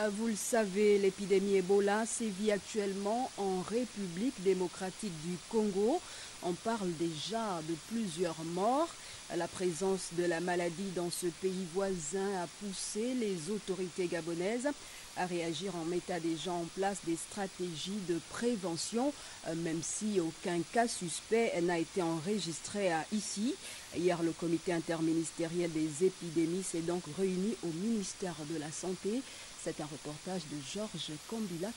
Vous le savez, l'épidémie Ebola sévit actuellement en République démocratique du Congo. On parle déjà de plusieurs morts. La présence de la maladie dans ce pays voisin a poussé les autorités gabonaises à réagir en mettant déjà en place des stratégies de prévention, même si aucun cas suspect n'a été enregistré ici. Hier, le comité interministériel des épidémies s'est donc réuni au ministère de la Santé. C'est un reportage de Georges Kombila. La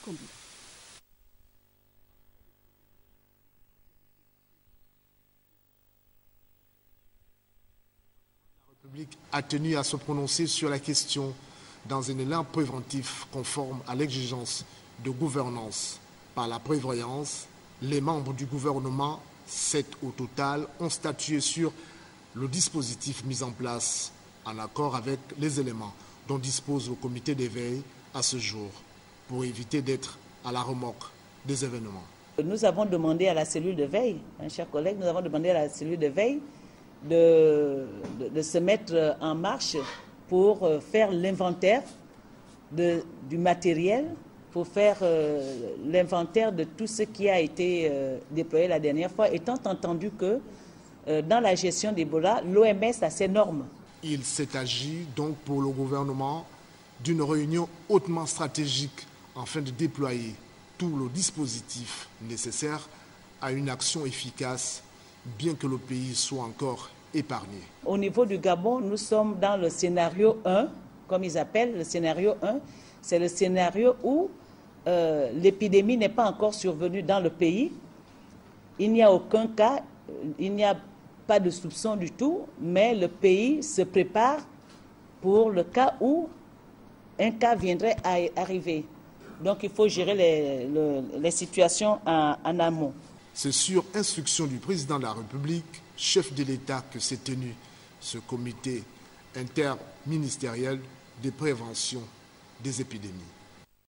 République a tenu à se prononcer sur la question dans un élan préventif conforme à l'exigence de gouvernance par la prévoyance. Les membres du gouvernement, 7 au total, ont statué sur le dispositif mis en place en accord avec les éléments dont dispose le comité d'éveil à ce jour pour éviter d'être à la remorque des événements. Nous avons demandé à la cellule de veille, chers collègues, nous avons demandé à la cellule de veille de se mettre en marche pour faire l'inventaire du matériel, pour faire l'inventaire de tout ce qui a été déployé la dernière fois, étant entendu que dans la gestion d'Ebola, l'OMS a ses normes. Il s'est agi donc pour le gouvernement d'une réunion hautement stratégique afin de déployer tout le dispositif nécessaire à une action efficace, bien que le pays soit encore épargné. Au niveau du Gabon, nous sommes dans le scénario 1, comme ils appellent le scénario 1. C'est le scénario où l'épidémie n'est pas encore survenue dans le pays. Il n'y a aucun cas, il n'y a pas de soupçon du tout, mais le pays se prépare pour le cas où un cas viendrait à arriver. Donc il faut gérer les situations en amont. C'est sur instruction du président de la République, chef de l'État, que s'est tenu ce comité interministériel de prévention des épidémies.